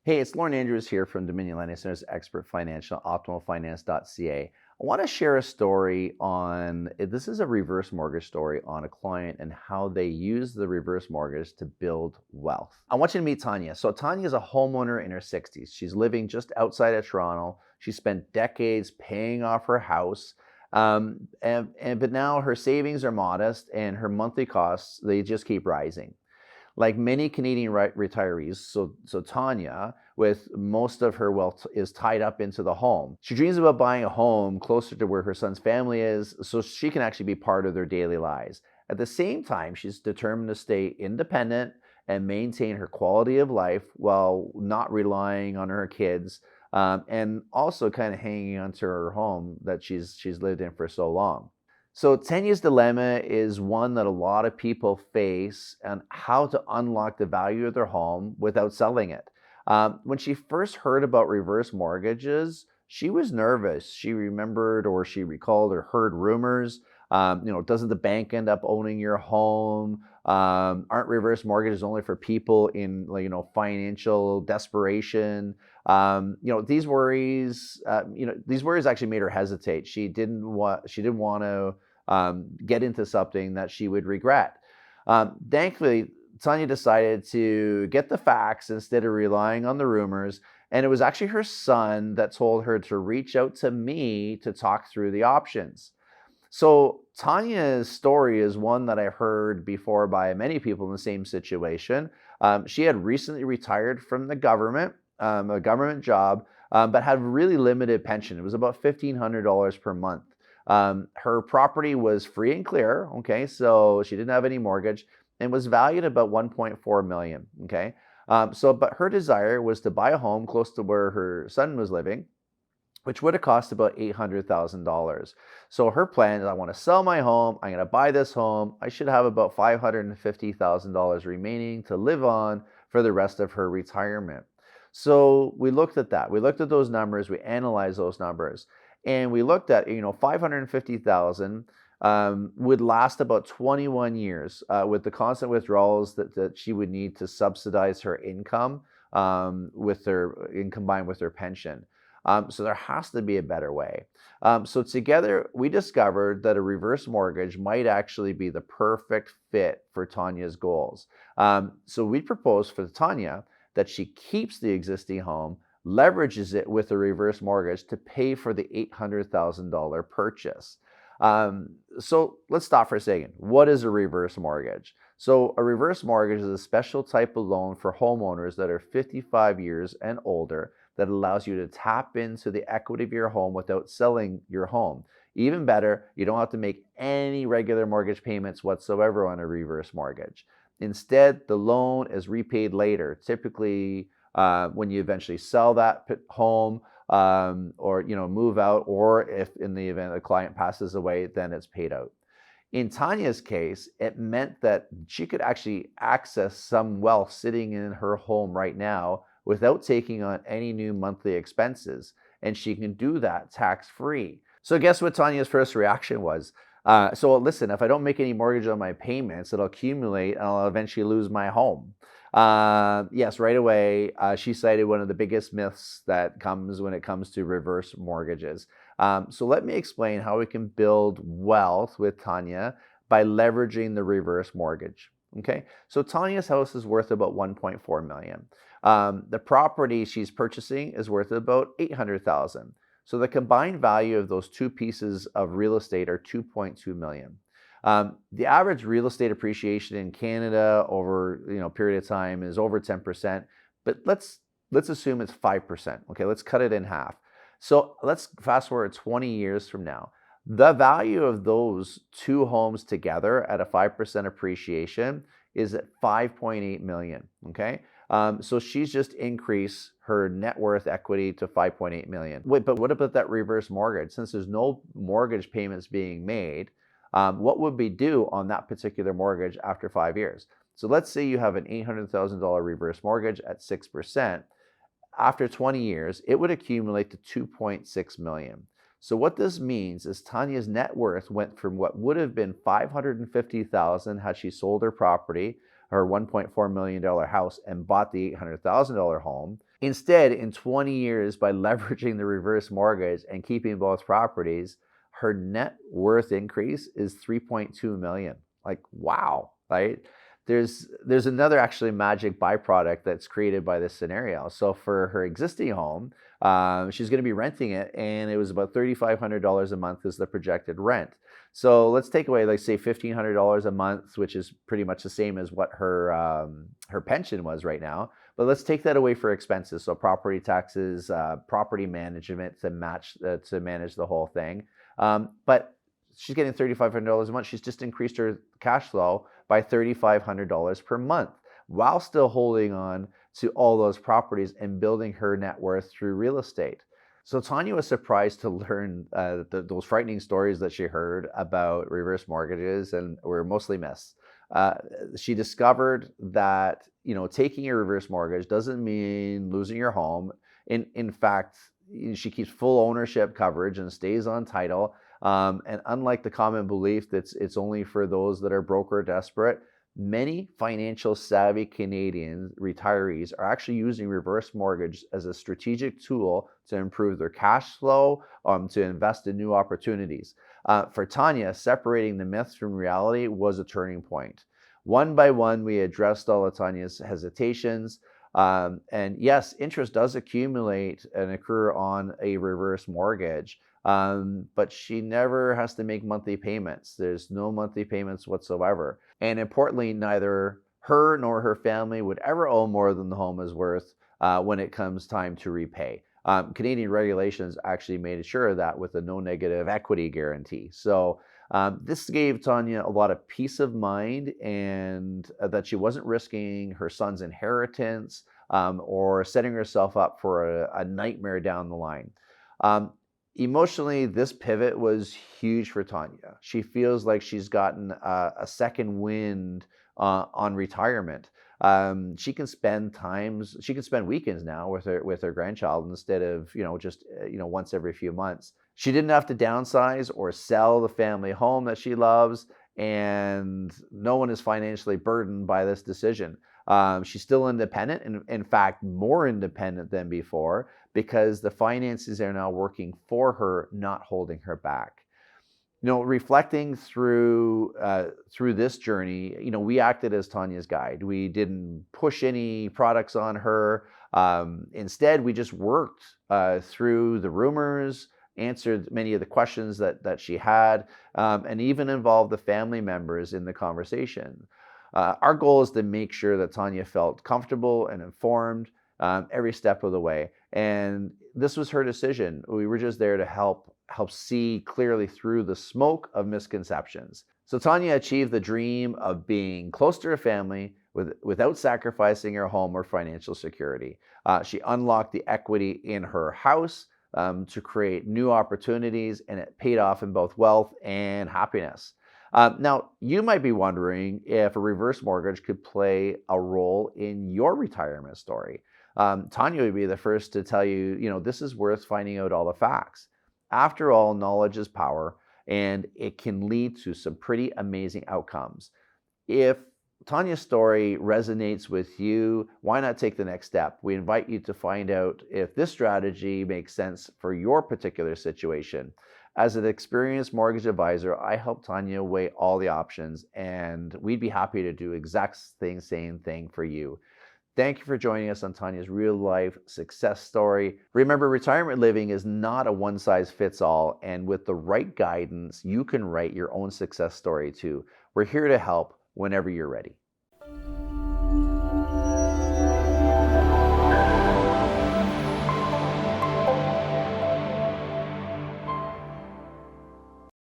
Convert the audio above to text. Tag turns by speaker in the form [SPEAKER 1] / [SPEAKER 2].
[SPEAKER 1] Hey, it's Lorne Andrews here from Dominion Lending Center's Expert Financial, optimalfinance.ca. I want to share a story on this is a reverse mortgage story on a client and how they use the reverse mortgage to build wealth. I want you to meet Tanya. So, Tanya is a homeowner in her 60s. She's living just outside of Toronto. She spent decades paying off her house. But now her savings are modest and her monthly costs, they just keep rising. Like many Canadian retirees, so Tanya, with most of her wealth, is tied up into the home. She dreams about buying a home closer to where her son's family is so she can actually be part of their daily lives. At the same time, she's determined to stay independent and maintain her quality of life while not relying on her kids, and also kind of hanging onto her home that she's lived in for so long. So Tanya's dilemma is one that a lot of people face on how to unlock the value of their home without selling it. When she first heard about reverse mortgages, she was nervous. She remembered or she recalled or heard rumors. Doesn't the bank end up owning your home? Aren't reverse mortgages only for people in financial desperation? These worries actually made her hesitate. She didn't want to get into something that she would regret. Thankfully, Tanya decided to get the facts instead of relying on the rumors. And it was actually her son that told her to reach out to me to talk through the options. So Tanya's story is one that I heard before by many people in the same situation. She had recently retired from the government, a government job, but had really limited pension. It was about $1,500 per month. Her property was free and clear, okay, so she didn't have any mortgage, and was valued about 1.4 million, okay. But her desire was to buy a home close to where her son was living, which would have cost about $800,000. So her plan is, I want to sell my home, I'm going to buy this home, I should have about $550,000 remaining to live on for the rest of her retirement. So we looked at that. We looked at those numbers, we analyzed those numbers, and we looked at, 550,000 would last about 21 years with the constant withdrawals that she would need to subsidize her income combined with her pension. So there has to be a better way. So together we discovered that a reverse mortgage might actually be the perfect fit for Tanya's goals. So we proposed for Tanya that she keeps the existing home, leverages it with a reverse mortgage to pay for the $800,000 purchase. So let's stop for a second. What is a reverse mortgage? So a reverse mortgage is a special type of loan for homeowners that are 55 years and older that allows you to tap into the equity of your home without selling your home. Even better, you don't have to make any regular mortgage payments whatsoever on a reverse mortgage. Instead, the loan is repaid later, typically when you eventually sell that home, or move out, or if in the event a client passes away, then it's paid out. In Tanya's case, it meant that she could actually access some wealth sitting in her home right now without taking on any new monthly expenses, and she can do that tax-free. So guess what Tanya's first reaction was? So listen, if I don't make any mortgage on my payments, it'll accumulate and I'll eventually lose my home. Yes, right away, she cited one of the biggest myths that comes when it comes to reverse mortgages. So let me explain how we can build wealth with Tanya by leveraging the reverse mortgage. Okay, so Tanya's house is worth about 1.4 million. The property she's purchasing is worth about 800,000. So the combined value of those two pieces of real estate are 2.2 million. The average real estate appreciation in Canada over a period of time is over 10%, but let's assume it's 5%. Okay, let's cut it in half. So let's fast forward 20 years from now. The value of those two homes together at a 5% appreciation is at 5.8 million. Okay, so she's just increased her net worth equity to 5.8 million. Wait, but what about that reverse mortgage? Since there's no mortgage payments being made, what would we do on that particular mortgage after 5 years? So let's say you have an $800,000 reverse mortgage at 6%. After 20 years, it would accumulate to 2.6 million. So what this means is Tanya's net worth went from what would have been 550,000 had she sold her property, her $1.4 million house, and bought the $800,000 home, Instead, in 20 years, by leveraging the reverse mortgage and keeping both properties, her net worth increase is 3.2 million. Like, wow, right? There's another actually magic byproduct that's created by this scenario. So for her existing home, she's going to be renting it, and it was about $3,500 a month is the projected rent. So let's take away, like, say, $1,500 a month, which is pretty much the same as what her pension was right now. But let's take that away for expenses, so property taxes, property management to manage the whole thing. But she's getting $3,500 a month. She's just increased her cash flow by $3,500 per month, while still holding on to all those properties and building her net worth through real estate. So Tanya was surprised to learn those frightening stories that she heard about reverse mortgages, and were mostly myths. She discovered that, taking a reverse mortgage doesn't mean losing your home. In fact, she keeps full ownership coverage and stays on title. And unlike the common belief that it's only for those that are broke or desperate, many financial savvy Canadian retirees are actually using reverse mortgage as a strategic tool to improve their cash flow, to invest in new opportunities. For Tanya, separating the myths from reality was a turning point. One by one, we addressed all of Tanya's hesitations. And yes, interest does accumulate and occur on a reverse mortgage, but she never has to make monthly payments. There's no monthly payments whatsoever. And importantly, neither her nor her family would ever owe more than the home is worth when it comes time to repay. Canadian regulations actually made sure that with a no negative equity guarantee. So this gave Tanya a lot of peace of mind, and that she wasn't risking her son's inheritance or setting herself up for a nightmare down the line. Emotionally, this pivot was huge for Tanya. She feels like she's gotten a second wind on retirement. She can spend weekends now with her grandchild instead of just once every few months. She didn't have to downsize or sell the family home that she loves, and no one is financially burdened by this decision. She's still independent, and in fact more independent than before, because the finances are now working for her, not holding her back. Reflecting through this journey, we acted as Tanya's guide. We didn't push any products on her. Instead, we just worked through the rumors, answered many of the questions that she had, and even involved the family members in the conversation. Our goal is to make sure that Tanya felt comfortable and informed every step of the way. And this was her decision. We were just there to help see clearly through the smoke of misconceptions. So Tanya achieved the dream of being close to her family without sacrificing her home or financial security. She unlocked the equity in her house to create new opportunities, and it paid off in both wealth and happiness. Now, you might be wondering if a reverse mortgage could play a role in your retirement story. Tanya would be the first to tell you, this is worth finding out all the facts. After all, knowledge is power, and it can lead to some pretty amazing outcomes. If Tanya's story resonates with you, why not take the next step? We invite you to find out if this strategy makes sense for your particular situation. As an experienced mortgage advisor, I help Tanya weigh all the options, and we'd be happy to do same thing for you. Thank you for joining us on Tanya's real-life success story. Remember, retirement living is not a one-size-fits-all, and with the right guidance, you can write your own success story too. We're here to help whenever you're ready.